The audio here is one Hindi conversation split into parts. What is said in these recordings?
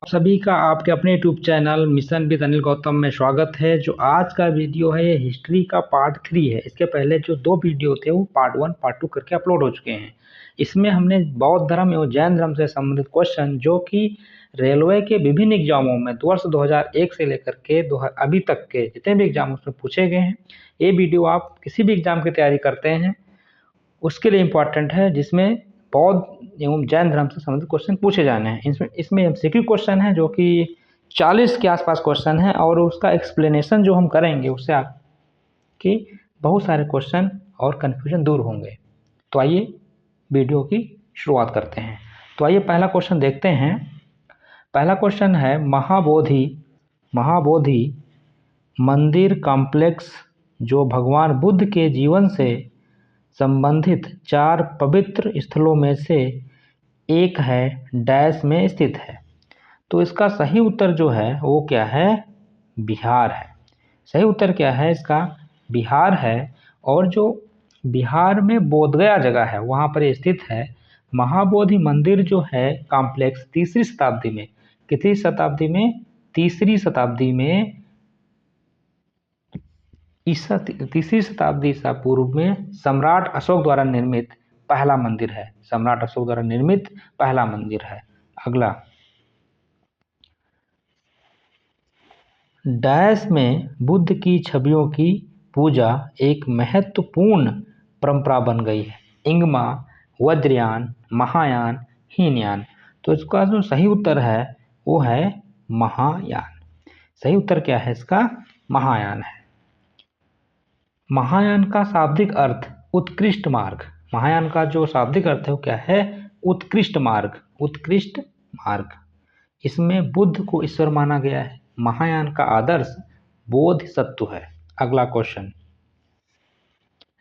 सभी का आपके अपने YouTube channel mission with Anil Gautam में स्वागत है। जो आज का वीडियो है ये हिस्ट्री का पार्ट 3 है। इसके पहले जो 2 वीडियो थे वो पार्ट 1 पार्ट 2 करके अपलोड हो चुके हैं। इसमें हमने बौद्ध धर्म एवं जैन धर्म से संबंधित क्वेश्चन जो कि रेलवे के विभिन्न एग्जामों में वर्ष 2001 से लेकर के अभी तक के जितने भी एग्जाम उसमें पूछे गए हैं। ये वीडियो आप किसी भी एग्जाम की तैयारी करते हैं उसके लिए इम्पोर्टेंट है, जिसमें बौद्ध एवं जैन धर्म से संबंधित क्वेश्चन पूछे जाने हैं। इसमें एमसीक्यू क्वेश्चन है जो कि 40 के आसपास क्वेश्चन है और उसका एक्सप्लेनेशन जो हम करेंगे उससे आपके बहुत सारे क्वेश्चन और कन्फ्यूजन दूर होंगे। तो आइए वीडियो की शुरुआत करते हैं। तो आइए पहला क्वेश्चन देखते हैं। पहला क्वेश्चन है महाबोधि मंदिर कॉम्प्लेक्स जो भगवान बुद्ध के जीवन से संबंधित 4 पवित्र स्थलों में से एक है, डैश में स्थित है। तो इसका सही उत्तर जो है वो क्या है? बिहार है। सही उत्तर क्या है इसका? बिहार है। और जो बिहार में बोधगया जगह है वहाँ पर ये स्थित है। महाबोधि मंदिर जो है कॉम्प्लेक्स तीसरी शताब्दी में, कितनी शताब्दी में? तीसरी शताब्दी में, तीसरी शताब्दी ईसा पूर्व में सम्राट अशोक द्वारा निर्मित पहला मंदिर है। सम्राट अशोक द्वारा निर्मित पहला मंदिर है। अगला, डैश में बुद्ध की छवियों की पूजा एक महत्वपूर्ण परंपरा बन गई है। इंगमा, वज्रयान, महायान, हीनयान। तो इसका जो सही उत्तर है वो है महायान। सही उत्तर क्या है इसका? महायान है। महायान का शाब्दिक अर्थ उत्कृष्ट मार्ग। महायान का जो शाब्दिक अर्थ है वो क्या है? उत्कृष्ट मार्ग। उत्कृष्ट मार्ग। इसमें बुद्ध को ईश्वर माना गया है। महायान का आदर्श बोधिसत्व है। अगला क्वेश्चन,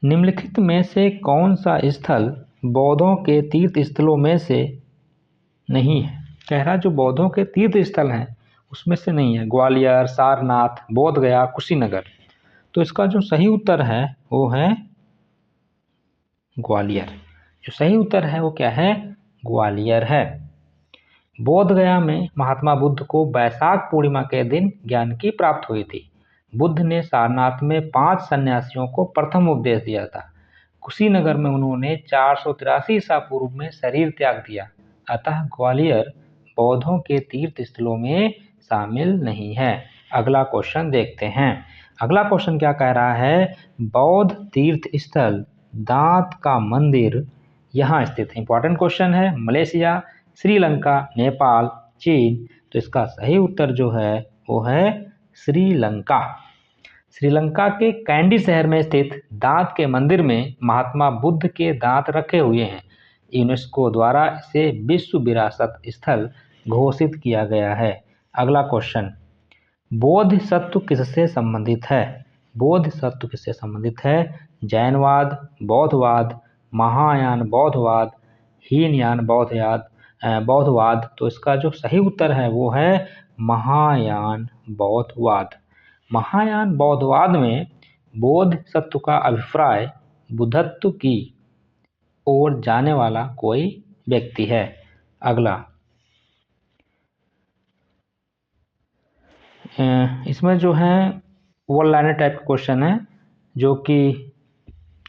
निम्नलिखित में से कौन सा स्थल बौद्धों के तीर्थ स्थलों में से नहीं है? कह रहा जो बौद्धों के तीर्थ स्थल हैं उसमें से नहीं है। ग्वालियर, सारनाथ, बोधगया, कुशीनगर। तो इसका जो सही उत्तर है वो है ग्वालियर। जो सही उत्तर है वो क्या है? ग्वालियर है। बोधगया में महात्मा बुद्ध को वैशाख पूर्णिमा के दिन ज्ञान की प्राप्ति हुई थी। बुद्ध ने सारनाथ में 5 सन्यासियों को प्रथम उपदेश दिया था। कुशीनगर में उन्होंने 483 ईसा पूर्व में शरीर त्याग दिया। अतः ग्वालियर बौद्धों के तीर्थ स्थलों में शामिल नहीं है। अगला क्वेश्चन देखते हैं। अगला क्वेश्चन क्या कह रहा है? बौद्ध तीर्थ स्थल दांत का मंदिर यहाँ स्थित है। इंपॉर्टेंट क्वेश्चन है। मलेशिया, श्रीलंका, नेपाल, चीन। तो इसका सही उत्तर जो है वो है श्रीलंका। श्रीलंका के कैंडी शहर में स्थित दांत के मंदिर में महात्मा बुद्ध के दांत रखे हुए हैं। यूनेस्को द्वारा इसे विश्व विरासत स्थल घोषित किया गया है। अगला क्वेश्चन, बोधिसत्व किससे संबंधित है? बोधिसत्व किससे संबंधित है? जैनवाद, बौद्धवाद, महायान बौद्धवाद, हीनयान बौद्धवाद। तो इसका जो सही उत्तर है वो है महायान बौद्धवाद। महायान बौद्धवाद में बोधिसत्व का अभिप्राय बुद्धत्व की ओर जाने वाला कोई व्यक्ति है। अगला, इसमें जो है वन लाइनर टाइप का क्वेश्चन है जो कि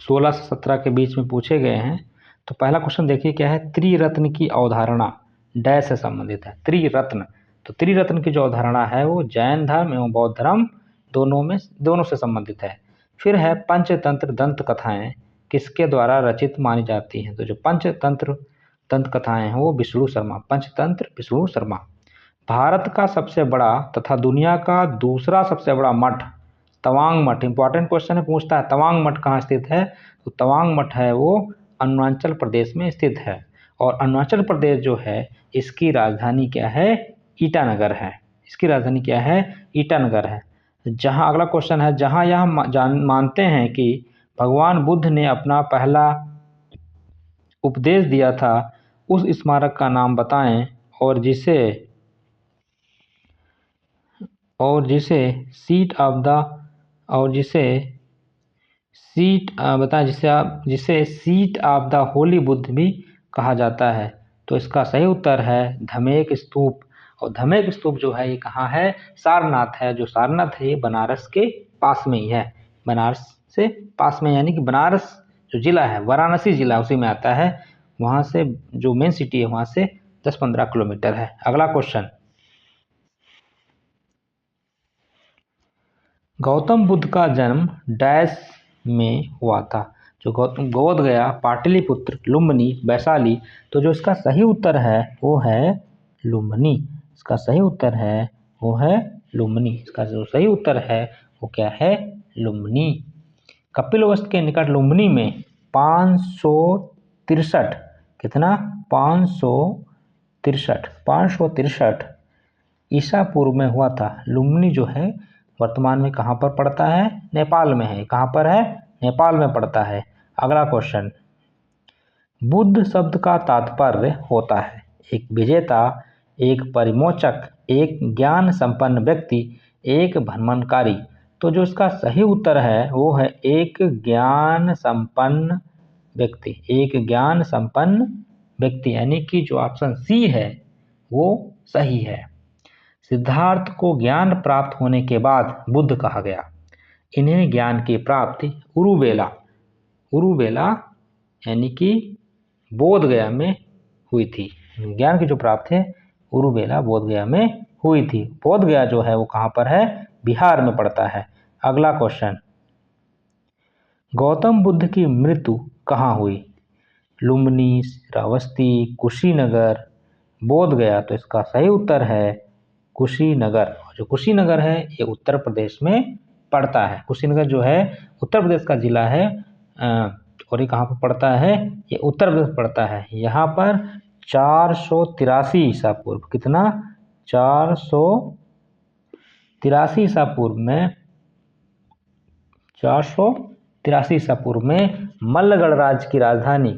16 से 17 के बीच में पूछे गए हैं। तो पहला क्वेश्चन देखिए क्या है? त्रिरत्न की अवधारणा डैश से संबंधित है। त्रिरत्न, तो त्रिरत्न की जो अवधारणा है वो जैन धर्म एवं बौद्ध धर्म दोनों से संबंधित है। फिर है पंचतंत्र दंत कथाएं किसके द्वारा रचित मानी जाती हैं? तो जो पंचतंत्र दंत कथाएं हैं वो विष्णु शर्मा, पंचतंत्र विष्णु शर्मा। भारत का सबसे बड़ा तथा दुनिया का दूसरा सबसे बड़ा मठ तवांग मठ। इंपॉर्टेंट क्वेश्चन है, पूछता है तवांग मठ कहाँ स्थित है? तो तवांग मठ है वो अरुणाचल प्रदेश में स्थित है। और अरुणाचल प्रदेश जो है इसकी राजधानी क्या है? ईटानगर है। इसकी राजधानी क्या है? ईटानगर है। जहाँ अगला क्वेश्चन है, जहाँ यह मानते हैं कि भगवान बुद्ध ने अपना पहला उपदेश दिया था उस स्मारक का नाम बताएं और जिसे सीट ऑफ द जिसे seat of the Holi Buddha भी कहा जाता है। तो इसका सही उत्तर है धमेक स्तूप। और धमेक स्तूप जो है ये कहाँ है, सारनाथ है। जो सारनाथ है ये बनारस के पास में ही है, बनारस से पास में, यानी कि बनारस जो जिला है, वाराणसी जिला उसी में आता है। वहां से जो मेन सिटी है वहां से 10-15 किलोमीटर है। अगला क्वेश्चन, गौतम बुद्ध का जन्म डैश में हुआ था। जो गौतम, बोध गया, पाटलिपुत्र, लुम्बिनी, वैशाली। तो जो इसका सही उत्तर है वो है लुम्बिनी। इसका सही उत्तर है वो है लुम्बिनी। इसका जो सही उत्तर है वो क्या है, लुम्बिनी। कपिलवस्तु के निकट लुम्बिनी में 563, कितना, 563 ईसा पूर्व में हुआ था। लुम्बिनी जो है वर्तमान में कहाँ पर पड़ता है, नेपाल में है। कहाँ पर है, नेपाल में पड़ता है। अगला क्वेश्चन, बुद्ध शब्द का तात्पर्य होता है एक विजेता, एक परिमोचक, एक ज्ञान संपन्न व्यक्ति, एक भ्रमणकारी। तो जो इसका सही उत्तर है वो है एक ज्ञान संपन्न व्यक्ति, एक ज्ञान संपन्न व्यक्ति, यानी कि जो ऑप्शन सी है वो सही है। सिद्धार्थ को ज्ञान प्राप्त होने के बाद बुद्ध कहा गया। इन्हें ज्ञान की प्राप्ति उरुवेला यानी कि बोध गया में हुई थी। ज्ञान की जो प्राप्ति है उरुवेला बोध गया में हुई थी। बोध गया जो है वो कहाँ पर है, बिहार में पड़ता है। अगला क्वेश्चन, गौतम बुद्ध की मृत्यु कहाँ हुई, लुम्बिनी, श्रावस्ती, कुशीनगर, बोध गया। तो इसका सही उत्तर है कुशीनगर। जो कुशीनगर है ये उत्तर प्रदेश में पड़ता है। कुशीनगर जो है उत्तर प्रदेश का जिला है, और ये कहाँ पर पड़ता है, ये उत्तर प्रदेश पड़ता है। यहाँ पर 483 ईसा पूर्व, कितना, 483 ईसा पूर्व में, 483 ईसा पूर्व में मल्लगढ़ राज्य की राजधानी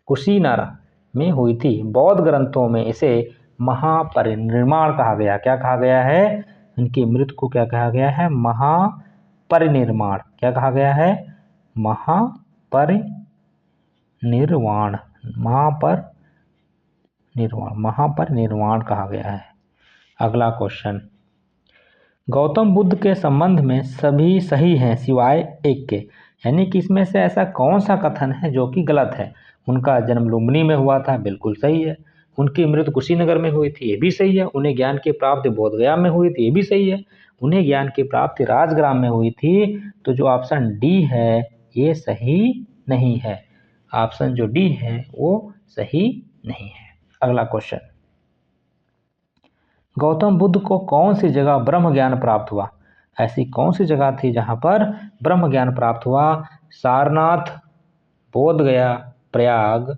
कुशीनारा में हुई थी। बौद्ध ग्रंथों में इसे महापरिनिर्वाण कहा गया। क्या कहा गया है, इनकी मृत्यु को क्या कहा गया है, महापरिनिर्वाण। क्या कहा गया है, महापरिनिर्वाण कहा गया है। अगला क्वेश्चन, गौतम बुद्ध के संबंध में सभी सही हैं सिवाय एक के, यानी कि इसमें से ऐसा कौन सा कथन है जो कि गलत है। उनका जन्म लुम्बिनी में हुआ था, बिल्कुल सही है। उनकी मृत्यु कुशीनगर में हुई थी, ये भी सही है। उन्हें ज्ञान की प्राप्ति बोधगया में हुई थी, ये भी सही है। उन्हें ज्ञान की प्राप्ति राजग्राम में हुई थी। तो जो ऑप्शन डी है ये सही नहीं है। ऑप्शन जो डी है वो सही नहीं है। अगला क्वेश्चन, गौतम बुद्ध को कौन सी जगह ब्रह्म ज्ञान प्राप्त हुआ। ऐसी कौन सी जगह थी जहां पर ब्रह्म ज्ञान प्राप्त हुआ, सारनाथ, बोध गया, प्रयाग,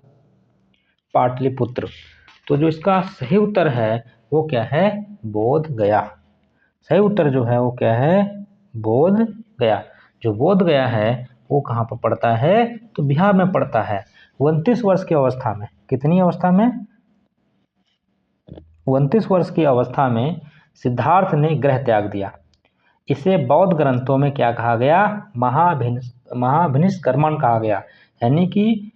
पाटलिपुत्र। तो जो इसका सही उत्तर है वो क्या है, बोध गया। सही उत्तर जो है वो क्या है, बोध गया। जो बोध गया है वो कहाँ पर पड़ता है, तो बिहार में पड़ता है। 29 वर्ष की अवस्था में, कितनी अवस्था में, 29 वर्ष की अवस्था में सिद्धार्थ ने गृह त्याग दिया। इसे बौद्ध ग्रंथों में क्या कहा गया, महाभिनिष्क्रमण कहा गया। यानी कि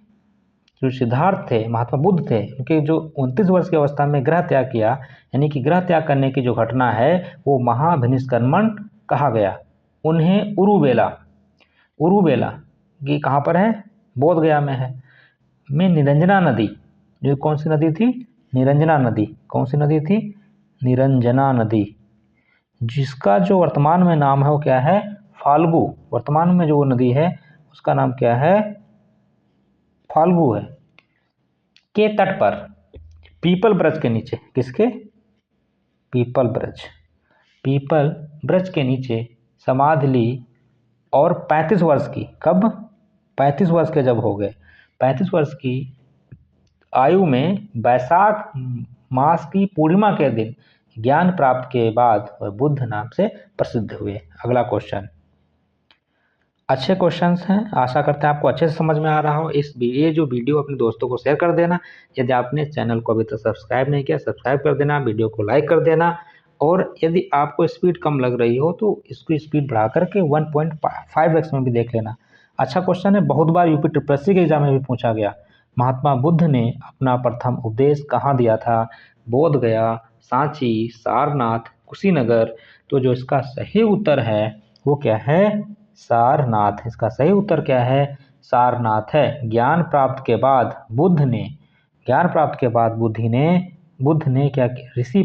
जो सिद्धार्थ थे, महात्मा बुद्ध थे, उनके जो 29 वर्ष की अवस्था में गृह त्याग किया, यानी कि गृह त्याग करने की जो घटना है वो महाभिनिष्क्रमण कहा गया। उन्हें उरुवेला ये कहाँ पर है, बोध गया में है, में निरंजना नदी, जो कौन सी नदी थी, निरंजना नदी। कौन सी नदी थी, निरंजना नदी, जिसका जो वर्तमान में नाम है वो क्या है, फाल्गु। वर्तमान में जो नदी है उसका नाम क्या है, फाल्गु है। के तट पर पीपल ब्रज के नीचे, किसके, पीपल ब्रज के नीचे समाधि ली और 35 वर्ष की, कब, 35 वर्ष के जब हो गए, 35 वर्ष की आयु में वैशाख मास की पूर्णिमा के दिन ज्ञान प्राप्त के बाद वह बुद्ध नाम से प्रसिद्ध हुए। अगला क्वेश्चन, अच्छे क्वेश्चंस हैं, आशा करते हैं आपको अच्छे से समझ में आ रहा हो। ये जो वीडियो अपने दोस्तों को शेयर कर देना। यदि आपने चैनल को अभी तक सब्सक्राइब नहीं किया, सब्सक्राइब कर देना, वीडियो को लाइक कर देना। और यदि आपको स्पीड कम लग रही हो तो इसकी स्पीड बढ़ा करके 1.5x में भी देख लेना। अच्छा क्वेश्चन है, बहुत बार यूपी ट्रिपल एससी के एग्जाम में भी पूछा गया। महात्मा बुद्ध ने अपना प्रथम उपदेश कहाँ दिया था? बोध गया, सांची, सारनाथ, कुशीनगर। तो जो इसका सही उत्तर है वो क्या है? सारनाथ। इसका सही उत्तर क्या है? सारनाथ है। ज्ञान प्राप्त के बाद बुद्ध ने क्या किया? ऋषि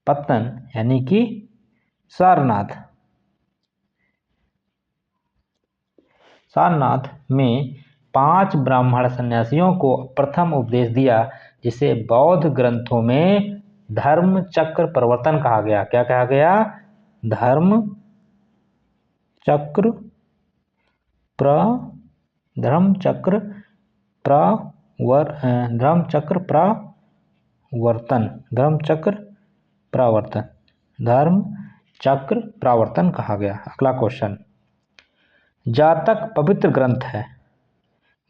पत्तन यानी कि सारनाथ में 5 ब्राह्मण सन्यासियों को प्रथम उपदेश दिया, जिसे बौद्ध ग्रंथों में धर्म चक्र प्रवर्तन कहा गया। क्या कहा गया? धर्म चक्र प्रवर्तन कहा गया। अगला क्वेश्चन, जातक पवित्र ग्रंथ है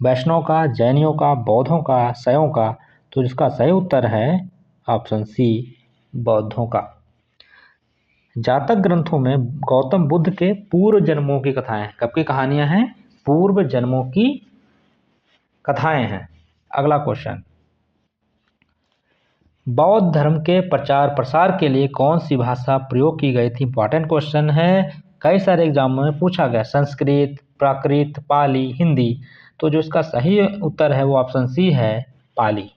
वैष्णव का, जैनियों का, बौद्धों का, शैवों का? तो इसका सही उत्तर है ऑप्शन सी, बौद्धों का। जातक ग्रंथों में गौतम बुद्ध के पूर्व जन्मों की कथाएं, कब की कहानियां हैं? पूर्व जन्मों की कथाएं हैं। अगला क्वेश्चन, बौद्ध धर्म के प्रचार प्रसार के लिए कौन सी भाषा प्रयोग की गई थी? इंपॉर्टेंट क्वेश्चन है, कई सारे एग्जामों में पूछा गया। संस्कृत, प्राकृत, पाली, हिंदी? तो जो इसका सही उत्तर है वो ऑप्शन सी है, पाली।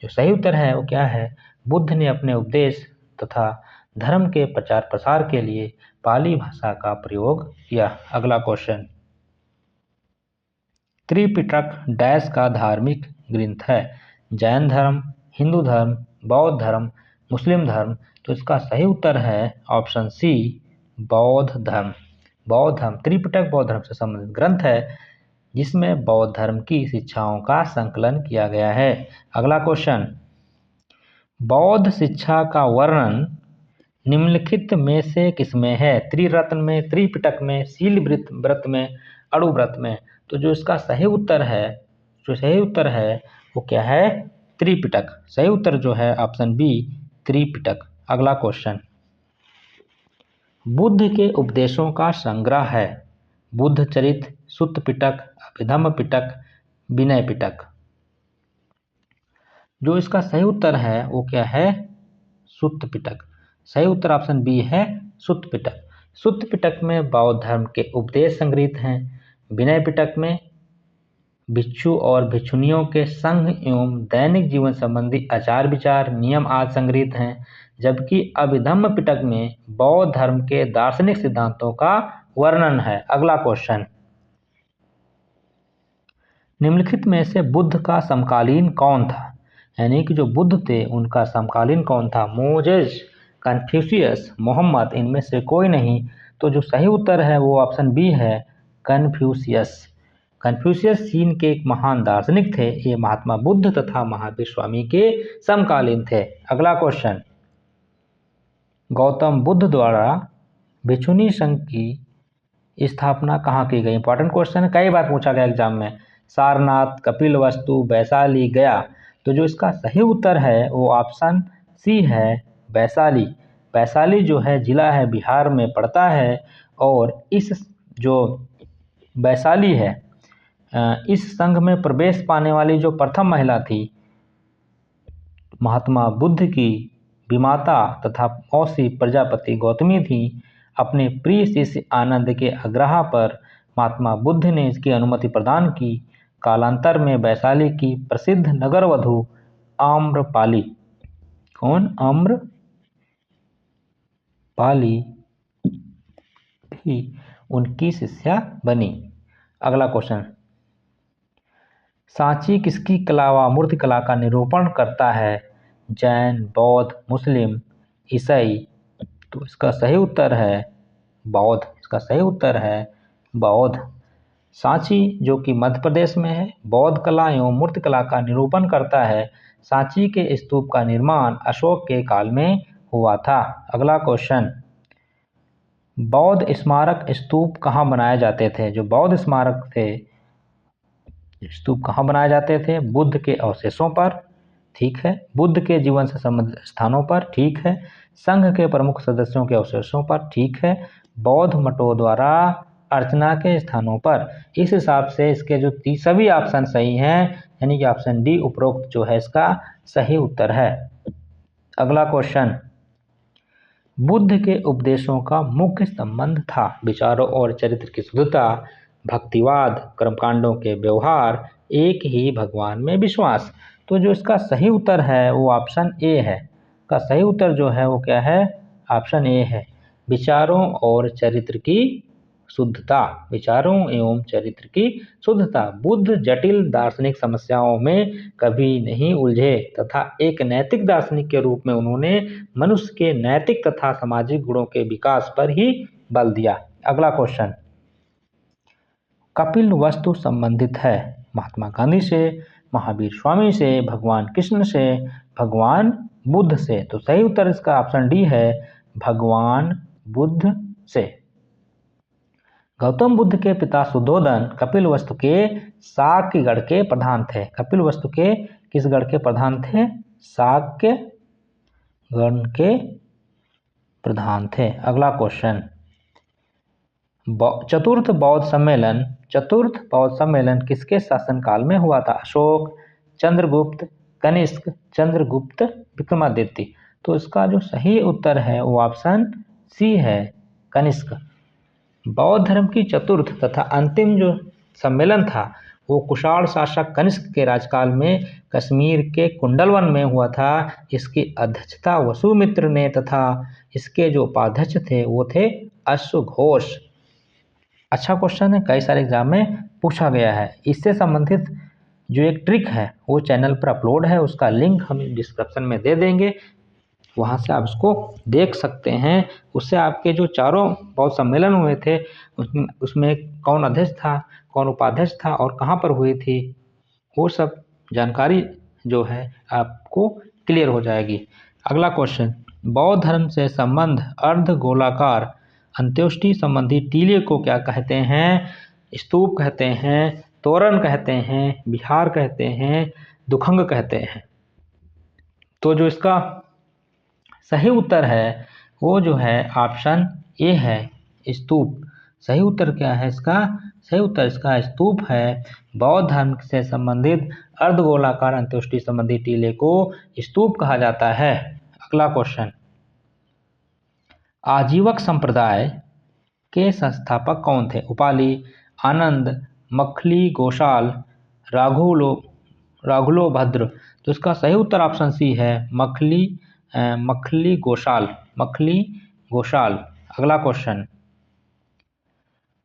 जो सही उत्तर है वो क्या है? बुद्ध ने अपने उपदेश तथा धर्म के प्रचार प्रसार के लिए पाली भाषा का प्रयोग किया। अगला क्वेश्चन, त्रिपिटक डैश का धार्मिक ग्रंथ है? जैन धर्म, हिंदू धर्म, बौद्ध धर्म, मुस्लिम धर्म? तो इसका सही उत्तर है ऑप्शन सी, बौद्ध धर्म। बौद्ध धर्म, त्रिपिटक बौद्ध धर्म से संबंधित ग्रंथ है जिसमें बौद्ध धर्म की शिक्षाओं का संकलन किया गया है। अगला क्वेश्चन, बौद्ध शिक्षा का वर्णन निम्नलिखित में से किसमें है? त्रिरत्न में, त्रिपिटक में, शील व्रत में, अणु व्रत में? तो जो इसका सही उत्तर है वो क्या है? त्रिपिटक। सही उत्तर जो है ऑप्शन बी, त्रिपिटक। अगला क्वेश्चन, बुद्ध के उपदेशों का संग्रह है? बुद्ध चरित, सुत्त पिटक, अभिधम्म पिटक, विनय पिटक? जो इसका सही उत्तर है वो क्या है? सुत्त पिटक। सही उत्तर ऑप्शन बी है, सुत्त पिटक। सुत्त पिटक में बौद्ध धर्म के उपदेश संग्रहित हैं। विनय पिटक में भिक्षु और भिक्षुनियों के संघ एवं दैनिक जीवन संबंधी आचार विचार, नियम आदि संग्रहित हैं। जबकि अभिधम्म पिटक में बौद्ध धर्म के दार्शनिक सिद्धांतों का वर्णन है। अगला क्वेश्चन, निम्नलिखित में से बुद्ध का समकालीन कौन था? यानी कि जो बुद्ध थे उनका समकालीन कौन था? Moses, Confucius, Muhammad? इनमें से कोई नहीं। तो जो सही उत्तर है वो ऑप्शन बी है, कन्फ्यूशियस। कन्फ्यूशियस चीन के एक महान दार्शनिक थे। ये महात्मा बुद्ध तथा महावीर स्वामी के समकालीन थे। अगला क्वेश्चन, गौतम बुद्ध द्वारा भिक्षुनी संघ की स्थापना कहाँ की गई? इंपॉर्टेंट क्वेश्चन है, कई बार पूछा गया एग्जाम में। सारनाथ, कपिलवस्तु, वैशाली, गया? तो जो इसका सही उत्तर है वो ऑप्शन सी है, वैशाली। वैशाली जो है जिला है बिहार में पड़ता है, और इस जो वैशाली है इस संघ में प्रवेश पाने वाली जो प्रथम महिला थी महात्मा बुद्ध की विमाता तथा मौसी प्रजापति गौतमी थी। अपने प्रिय शिष्य आनंद के आग्रह पर महात्मा बुद्ध ने इसकी अनुमति प्रदान की। कालांतर में वैशाली की प्रसिद्ध नगरवधु आम्रपाली, कौन? आम्रपाली भी उनकी शिष्या बनी। अगला क्वेश्चन, सांची किसकी कला व मूर्तिकला का निरूपण करता है? जैन, बौद्ध, मुस्लिम, ईसाई? तो इसका सही उत्तर है बौद्ध। इसका सही उत्तर है बौद्ध। सांची जो कि मध्य प्रदेश में है, बौद्ध कला एवं मूर्तिकला का निरूपण करता है। सांची के स्तूप का निर्माण अशोक के काल में हुआ था। अगला क्वेश्चन, बौद्ध स्मारक स्तूप कहाँ बनाए जाते थे? जो बौद्ध स्मारक थे स्तूप कहाँ बनाए जाते थे? बुद्ध के अवशेषों पर, ठीक है। बुद्ध के जीवन से संबंधित स्थानों पर, ठीक है। संघ के प्रमुख सदस्यों के अवशेषों पर, ठीक है। बौद्ध मठों द्वारा अर्चना के स्थानों पर। इस हिसाब से इसके जो सभी ऑप्शन सही हैं, यानी कि ऑप्शन डी उपरोक्त जो है इसका सही उत्तर है। अगला क्वेश्चन, बुद्ध के उपदेशों का मुख्य संबंध था विचारों और चरित्र की शुद्धता, भक्तिवाद, कर्मकांडों के व्यवहार, एक ही भगवान में विश्वास। तो जो इसका सही उत्तर है वो ऑप्शन ए है। का सही उत्तर जो है वो क्या है? ऑप्शन ए है, विचारों और चरित्र की शुद्धता। विचारों एवं चरित्र की शुद्धता। बुद्ध जटिल दार्शनिक समस्याओं में कभी नहीं उलझे तथा एक नैतिक दार्शनिक के रूप में उन्होंने मनुष्य के नैतिक तथा सामाजिक गुणों के विकास पर ही बल दिया। अगला क्वेश्चन, कपिल वस्तु संबंधित है महात्मा गांधी से, महावीर स्वामी से, भगवान कृष्ण से, भगवान बुद्ध से। तो सही उत्तर इसका ऑप्शन डी है, भगवान बुद्ध से। गौतम बुद्ध के पिता शुद्धोधन कपिलवस्तु के शाक्यगढ़ के प्रधान थे। कपिलवस्तु के किस गढ़ के प्रधान थे? शाक्यगढ़ के प्रधान थे। अगला क्वेश्चन, चतुर्थ बौद्ध सम्मेलन किसके शासनकाल में हुआ था? अशोक, चंद्रगुप्त, कनिष्क, चंद्रगुप्त, विक्रमादित्य। तो इसका जो सही उत्तर है वो ऑप्शन सी है, कनिष्क। बौद्ध धर्म की चतुर्थ तथा अंतिम जो सम्मेलन था वो कुषाण शासक कनिष्क के राजकाल में कश्मीर के कुंडलवन में हुआ था। इसकी अध्यक्षता वसुमित्र ने तथा इसके जो उपाध्यक्ष थे वो थे अश्वघोष। अच्छा क्वेश्चन है, कई सारे एग्जाम में पूछा गया है। इससे संबंधित जो एक ट्रिक है वो चैनल पर अपलोड है, उसका लिंक हम डिस्क्रिप्शन में दे देंगे, वहाँ से आप उसको देख सकते हैं। उससे आपके जो चारों बौद्ध सम्मेलन हुए थे उसमें कौन अध्यक्ष था, कौन उपाध्यक्ष था और कहाँ पर हुई थी, वो सब जानकारी जो है आपको क्लियर हो जाएगी। अगला क्वेश्चन, बौद्ध धर्म से संबंध अर्ध गोलाकार अंत्येष्टि संबंधी टीले को क्या कहते हैं? स्तूप कहते हैं, तोरण कहते हैं, विहार कहते हैं, दुखंग कहते हैं। तो जो इसका सही उत्तर है वो जो है ऑप्शन ए है, स्तूप। सही उत्तर क्या है इसका? सही उत्तर इसका स्तूप है। बौद्ध धर्म से संबंधित अर्धगोलाकार अंत्येष्टि संबंधी टीले को स्तूप कहा जाता है। अगला क्वेश्चन, आजीवक संप्रदाय के संस्थापक कौन थे? उपाली, आनंद, मखली गोशाल, राघुलो भद्र। तो इसका सही उत्तर ऑप्शन सी है, मखली गोशाल। अगला क्वेश्चन,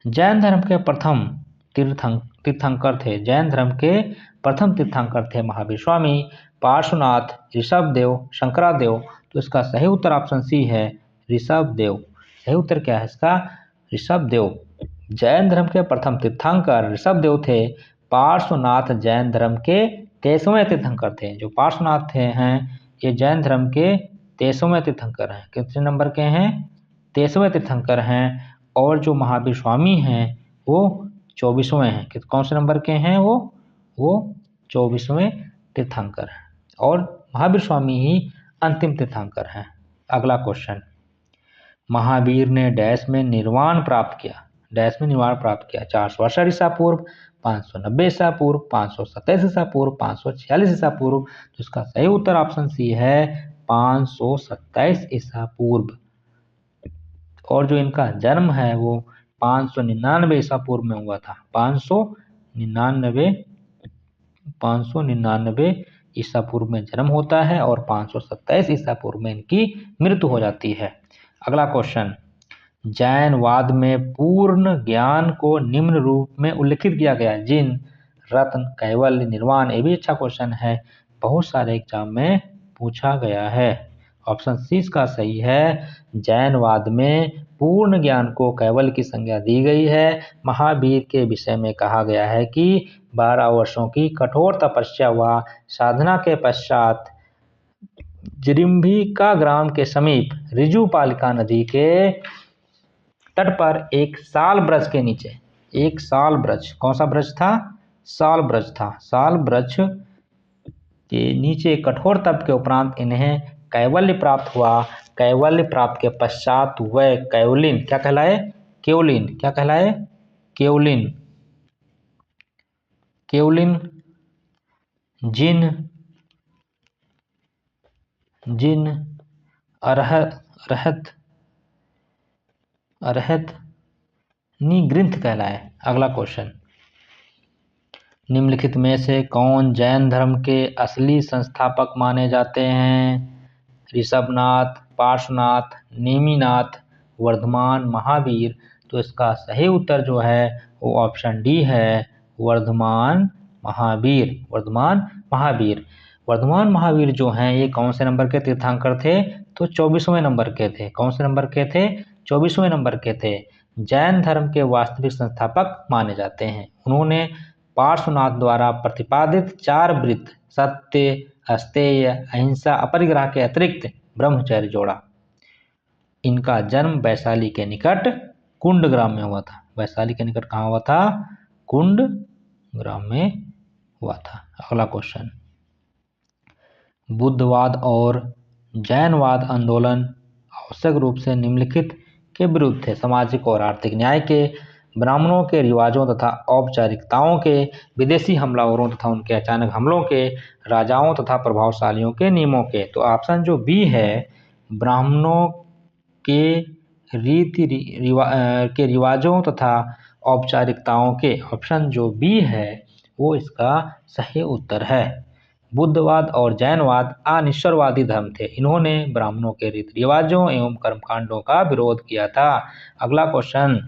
जैन धर्म के प्रथम तीर्थंकर थे। जैन धर्म के प्रथम तीर्थंकर थे महावीर स्वामी, पार्श्वनाथ, ऋषभदेव, शंकरादेव। तो इसका सही उत्तर ऑप्शन सी है, ऋषभदेव। सही उत्तर क्या है इसका? ऋषभदेव। जैन धर्म के प्रथम तीर्थंकर ऋषभदेव थे। पार्श्वनाथ जैन धर्म के 23वें तीर्थंकर थे। जो पार्श्वनाथ थे हैं ये जैन धर्म के 23वें तीर्थंकर हैं। कितने नंबर के हैं? 23वें तीर्थंकर हैं। और जो महावीर स्वामी हैं वो 24वें हैं। कौन से नंबर के हैं वो 24वें तीर्थंकर हैं और महावीर स्वामी ही अंतिम तीर्थंकर हैं। अगला क्वेश्चन, महावीर ने डैश में निर्वाण प्राप्त किया। 468 ईसा पूर्व, 590 ईसा पूर्व, 527 ईसा पूर्व, 546 ईसा पूर्व। तो इसका सही उत्तर ऑप्शन सी है, 527 ईसा पूर्व। और जो इनका जन्म है वो 599 ईसा पूर्व में हुआ था। 599 ईसा पूर्व में जन्म होता है और 527 ईसा पूर्व में इनकी मृत्यु हो जाती है। अगला क्वेश्चन, जैनवाद में पूर्ण ज्ञान को निम्न रूप में उल्लिखित किया गया, जिन, रत्न, कैवल्य, निर्वाण। ये भी अच्छा क्वेश्चन है, बहुत सारे एग्जाम में पूछा गया है। ऑप्शन सी इसका सही है, जैनवाद में पूर्ण ज्ञान को कैवल्य की संज्ञा दी गई है। महावीर के विषय में कहा गया है कि 12 वर्षों की कठोर तपस्या व साधना के पश्चात जिरिम्भिका ग्राम के समीप ऋजुपालिका नदी के तट पर एक साल वृक्ष के नीचे, एक साल वृक्ष, कौन सा वृक्ष था? साल वृक्ष था। साल वृक्ष के नीचे कठोर तप के उपरांत इन्हें कैवल्य प्राप्त हुआ। कैवल्य प्राप्त के पश्चात वह कैवलिन क्या कहलाए? क्या कहलाए? केवलिन, केवलिन, जिन, जिन, अरहत, अरहत निग्रंथ कहलाए। अगला क्वेश्चन, निम्नलिखित में से कौन जैन धर्म के असली संस्थापक माने जाते हैं? ऋषभनाथ, पार्श्वनाथ, नेमिनाथ, वर्धमान, महावीर। तो इसका सही उत्तर जो है वो ऑप्शन डी है, वर्धमान महावीर। वर्धमान महावीर, वर्धमान महावीर जो हैं ये कौन से नंबर के तीर्थंकर थे? तो 24वें नंबर के थे। कौन से नंबर के थे? 24वें नंबर के थे। जैन धर्म के वास्तविक संस्थापक माने जाते हैं। उन्होंने पार्श्वनाथ द्वारा प्रतिपादित 4 व्रत सत्य, अस्तेय, अहिंसा, अपरिग्रह के अतिरिक्त ब्रह्मचर्य जोड़ा। इनका जन्म वैशाली के निकट कुंड ग्राम में हुआ था। वैशाली के निकट कहाँ हुआ था? कुंड ग्राम में हुआ था। अगला क्वेश्चन, बुद्धवाद और जैनवाद आंदोलन आवश्यक रूप से निम्नलिखित के विरुद्ध थे? सामाजिक और आर्थिक न्याय के, ब्राह्मणों के रिवाजों तथा औपचारिकताओं के, विदेशी हमलावरों तथा उनके अचानक हमलों के, राजाओं तथा प्रभावशालियों के नियमों के। तो ऑप्शन जो बी है, ब्राह्मणों के के रिवाजों तथा औपचारिकताओं के, ऑप्शन जो बी है वो इसका सही उत्तर है। बुद्धवाद और जैनवाद अनिश्वरवादी धर्म थे। इन्होंने ब्राह्मणों के रीति रिवाजों एवं कर्मकांडों का विरोध किया था। अगला क्वेश्चन,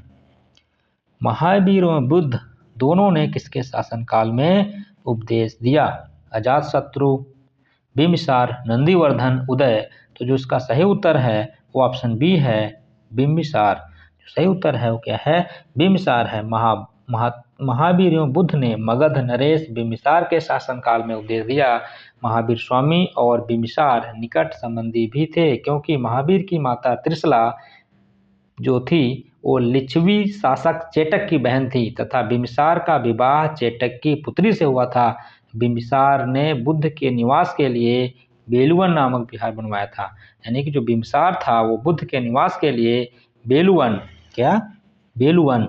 महावीर एवं बुद्ध दोनों ने किसके शासनकाल में उपदेश दिया? अजातशत्रु, बिंबिसार, नंदीवर्धन, उदय। तो जो इसका सही उत्तर है वो ऑप्शन बी है, बिंबिसार। जो सही उत्तर है वो क्या है? बिंबिसार है। महावीर एवं बुद्ध ने मगध नरेश बिंबिसार के शासनकाल में उपदेश दिया। महावीर स्वामी और बिंबिसार निकट संबंधी भी थे, क्योंकि महावीर की माता त्रिशला जो थी वो लिच्छवी शासक चेटक की बहन थी तथा बिंबिसार का विवाह चेटक की पुत्री से हुआ था। बिंबिसार ने बुद्ध के निवास के लिए बेलुवन नामक विहार बनवाया था। यानी कि जो बिंबिसार था वो बुद्ध के निवास के लिए बेलुवन, क्या? बेलुवन,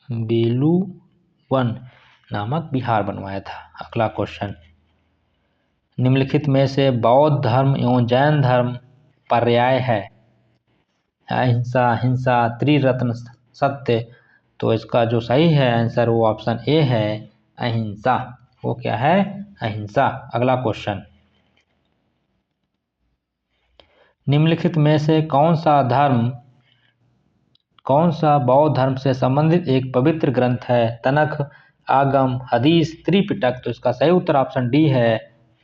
बेलुवन नामक विहार बनवाया था। अगला क्वेश्चन, निम्नलिखित में से बौद्ध धर्म एवं जैन धर्म पर्याय है? अहिंसा, हिंसा, त्रिरत्न, सत्य। तो इसका जो सही है आंसर वो ऑप्शन ए है, अहिंसा। वो क्या है? अहिंसा। अगला क्वेश्चन, निम्नलिखित में से कौन सा बौद्ध धर्म से संबंधित एक पवित्र ग्रंथ है? तनख, आगम, हदीस, त्रिपिटक। तो इसका सही उत्तर ऑप्शन डी है,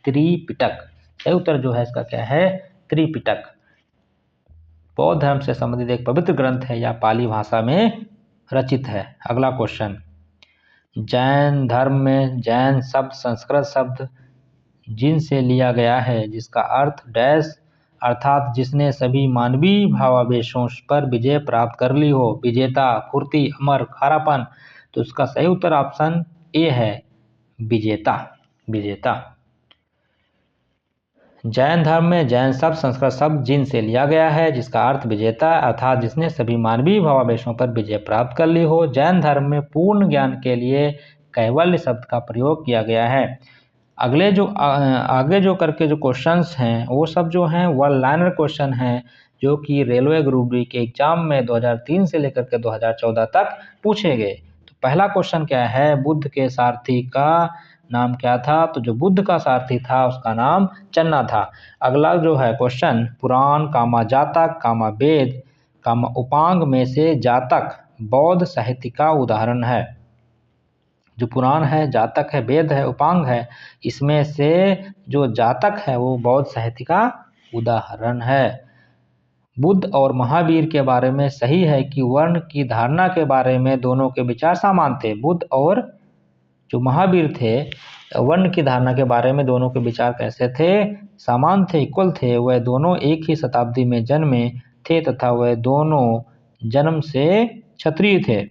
त्रिपिटक। सही उत्तर जो है इसका क्या है? त्रिपिटक। बौद्ध धर्म से संबंधित एक पवित्र ग्रंथ है या पाली भाषा में रचित है। अगला क्वेश्चन, जैन धर्म में जैन शब्द संस्कृत शब्द जिन से लिया गया है, जिसका अर्थ डैश, अर्थात जिसने सभी मानवीय भावावेशों पर विजय प्राप्त कर ली हो। विजेता, फुर्ती, अमर, खारापन। तो इसका सही उत्तर ऑप्शन ए है, विजेता। विजेता। जैन धर्म में जैन शब्द संस्कृत शब्द जिन से लिया गया है, जिसका अर्थ विजेता, अर्थात जिसने सभी मानवीय भावावेशों पर विजय प्राप्त कर ली हो। जैन धर्म में पूर्ण ज्ञान के लिए कैवल्य शब्द का प्रयोग किया गया है। आगे जो करके जो क्वेश्चंस हैं वो सब जो हैं वन लाइनर क्वेश्चन हैं, जो कि रेलवे ग्रुप डी के एग्जाम में 2003 से लेकर के 2014 तक पूछे गए। तो पहला क्वेश्चन क्या है? बुद्ध के सारथी का नाम क्या था? तो जो बुद्ध का सारथी था उसका नाम चन्ना था। अगला जो है क्वेश्चन, पुराण कामा जातक कामा वेद कामा उपांग में से जातक बौद्ध साहित्य का उदाहरण है। जो पुराण है, जातक है, वेद है, उपांग है, इसमें से जो जातक है वो बौद्ध साहित्य का उदाहरण है। बुद्ध और महावीर के बारे में सही है कि वर्ण की धारणा के बारे में दोनों के विचार समान थे। बुद्ध और जो महावीर थे, वर्ण की धारणा के बारे में दोनों के विचार कैसे थे? समान थे, इक्वल थे। वह दोनों एक ही शताब्दी में जन्मे थे तथा वह दोनों जन्म से क्षत्रिय थे।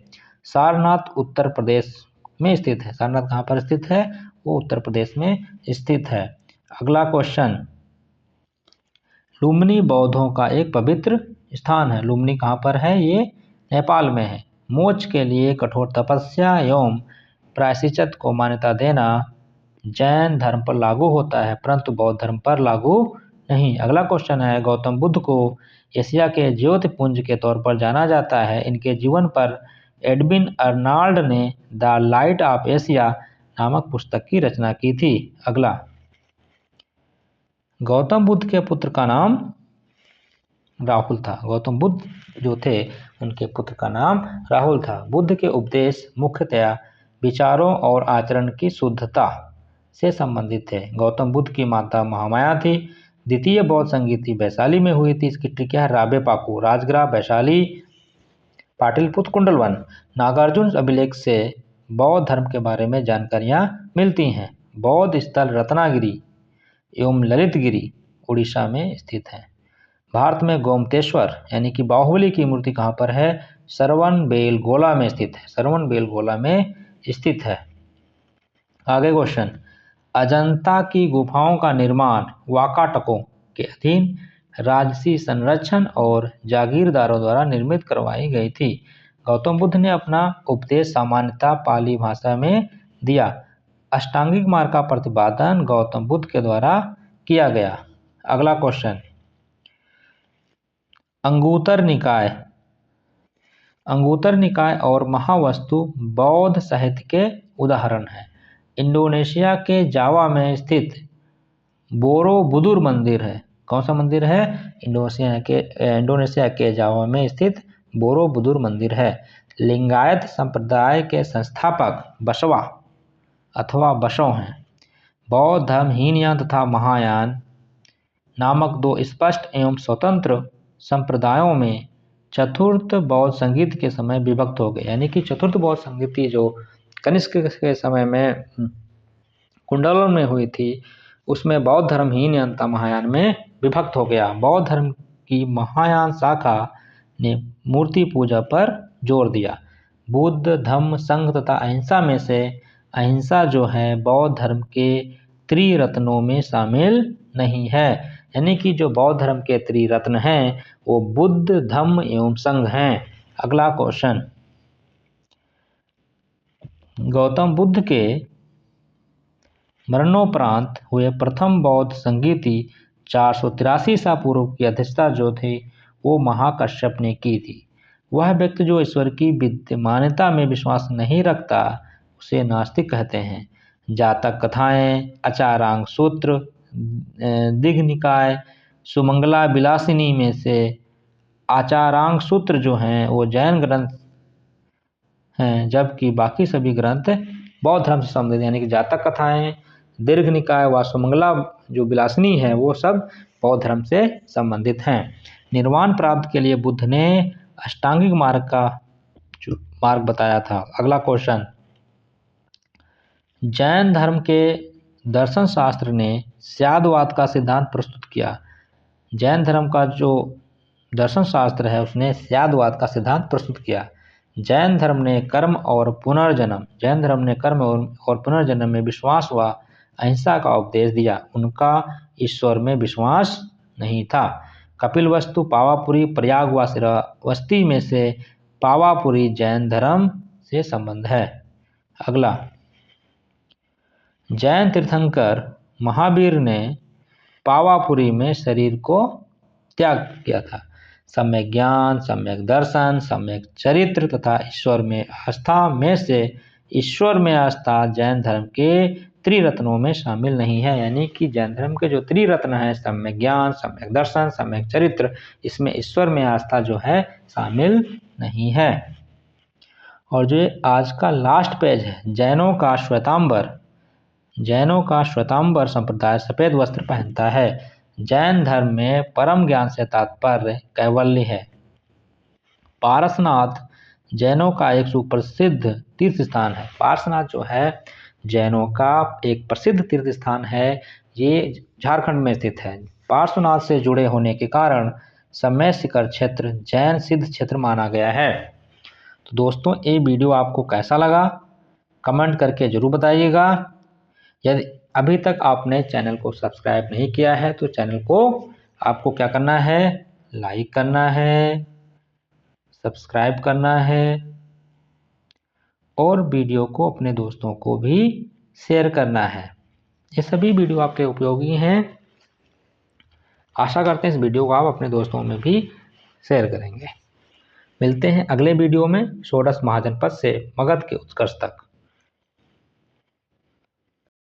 सारनाथ उत्तर प्रदेश में स्थित है। सारनाथ कहाँ पर स्थित है? वो उत्तर प्रदेश में स्थित है। अगला क्वेश्चन, लुम्बिनी बौद्धों का एक पवित्र स्थान है। लुम्बिनी कहाँ पर है? ये नेपाल में है। मोक्ष के लिए कठोर तपस्या एवं प्रायश्चित को मान्यता देना जैन धर्म पर लागू होता है, परंतु बौद्ध धर्म पर लागू नहीं। अगला क्वेश्चन है, गौतम बुद्ध को एशिया के ज्योतिपुंज के तौर पर जाना जाता है। इनके जीवन पर एडविन अर्नाल्ड ने द लाइट ऑफ एशिया नामक पुस्तक की रचना की थी। अगला, गौतम बुद्ध के पुत्र का नाम राहुल था। गौतम बुद्ध जो थे उनके पुत्र का नाम राहुल था। बुद्ध के उपदेश मुख्यतया विचारों और आचरण की शुद्धता से संबंधित थे। गौतम बुद्ध की माता महामाया थी। द्वितीय बौद्ध संगीति वैशाली में हुई थी। इसकी टिकिया है राबे पाकू, राजगृह वैशाली, पाटलिपुत्र कुंडलवन। नागार्जुन अभिलेख से बौद्ध धर्म के बारे में जानकारियां मिलती हैं। बौद्ध स्थल रत्नागिरी एवं ललितगिरी उड़ीसा में स्थित है। भारत में गोमतेश्वर यानी कि बाहुबली की मूर्ति कहाँ पर है? श्रवणबेलगोला में स्थित है। श्रवणबेलगोला में स्थित है। आगे क्वेश्चन, अजंता की गुफाओं का निर्माण वाकाटकों के अधीन राजसी संरक्षण और जागीरदारों द्वारा निर्मित करवाई गई थी। गौतम बुद्ध ने अपना उपदेश सामान्यतः पाली भाषा में दिया। अष्टांगिक मार्ग का प्रतिपादन गौतम बुद्ध के द्वारा किया गया। अगला क्वेश्चन, अंगुतर निकाय। अंगुतर निकाय और महावस्तु बौद्ध साहित्य के उदाहरण हैं। इंडोनेशिया के जावा में स्थित बोरोबुदुर मंदिर है। कौन सा मंदिर है? इंडोनेशिया के जावा में स्थित बोरोबुदुर मंदिर है। लिंगायत संप्रदाय के संस्थापक बसवा अथवा बसव हैं। बौद्ध धर्म हीनयान तथा महायान नामक दो स्पष्ट एवं स्वतंत्र संप्रदायों में चतुर्थ बौद्ध संगीत के समय विभक्त हो गए। यानी कि चतुर्थ बौद्ध संगीति जो कनिष्क के समय में कुंडलन में हुई थी, उसमें बौद्ध धर्म हीनयान तथा महायान में विभक्त हो गया। बौद्ध धर्म की महायान शाखा ने मूर्ति पूजा पर जोर दिया। बुद्ध धम्म संघ तथा अहिंसा में से अहिंसा जो है बौद्ध धर्म के त्रिरत्नों में शामिल नहीं है। यानी कि जो बौद्ध धर्म के त्रिरत्न हैं वो बुद्ध धम्म एवं संघ हैं। अगला क्वेश्चन, गौतम बुद्ध के मरणोपरांत हुए प्रथम बौद्ध संगीति 483 ईसा पूर्व की अध्यक्षता जो थी वो महाकश्यप ने की थी। वह व्यक्ति जो ईश्वर की विद्यमानता में विश्वास नहीं रखता उसे नास्तिक कहते हैं। जातक कथाएं, आचारांग सूत्र, दीघ निकाय, सुमंगला विलासिनी में से आचारांग सूत्र जो हैं वो जैन ग्रंथ हैं, जबकि बाकी सभी ग्रंथ बौद्ध धर्म से संबंधित, यानी कि जातक कथाएं, दीर्घ निकाय व सुमंगला जो विलासिनी है वो सब बौद्ध धर्म से संबंधित हैं। निर्वाण प्राप्त के लिए बुद्ध ने अष्टांगिक मार्ग का जो मार्ग बताया था। अगला क्वेश्चन, जैन धर्म के दर्शन शास्त्र ने स्यादवाद का सिद्धांत प्रस्तुत किया। जैन धर्म का जो दर्शन शास्त्र है उसने स्यादवाद का सिद्धांत प्रस्तुत किया। जैन धर्म ने कर्म और पुनर्जन्म में विश्वास व अहिंसा का उपदेश दिया। उनका ईश्वर में विश्वास नहीं था। कपिलवस्तु, पावापुरी, प्रयाग व श्रावस्ती में से पावापुरी जैन धर्म से संबंध है। अगला, जैन तीर्थंकर महावीर ने पावापुरी में शरीर को त्याग किया था। सम्यक ज्ञान, सम्यक दर्शन, सम्यक चरित्र तथा ईश्वर में आस्था में से ईश्वर में आस्था जैन धर्म के त्रिरत्नों में शामिल नहीं है। यानी कि जैन धर्म के जो त्रिरत्न है, सम्यक ज्ञान, सम्यक दर्शन, सम्यक चरित्र, इसमें ईश्वर में आस्था जो है शामिल नहीं है। और जो आज का लास्ट पेज है, जैनों का श्वेतांबर संप्रदाय सफेद वस्त्र पहनता है। जैन धर्म में परम ज्ञान से तात्पर्य कैवल्य है। पारसनाथ जैनों का एक सुप्रसिद्ध तीर्थ स्थान है। पारसनाथ जो है जैनों का एक प्रसिद्ध तीर्थ स्थान है। ये झारखंड में स्थित है। पार्श्वनाथ से जुड़े होने के कारण समय शिखर क्षेत्र जैन सिद्ध क्षेत्र माना गया है। तो दोस्तों, ये वीडियो आपको कैसा लगा कमेंट करके जरूर बताइएगा। यदि अभी तक आपने चैनल को सब्सक्राइब नहीं किया है तो चैनल को आपको क्या करना है, लाइक करना है, सब्सक्राइब करना है और वीडियो को अपने दोस्तों को भी शेयर करना है। ये सभी वीडियो आपके उपयोगी हैं। आशा करते हैं इस वीडियो को आप अपने दोस्तों में भी शेयर करेंगे। मिलते हैं अगले वीडियो में षोडश महाजनपद से मगध के उत्कर्ष तक।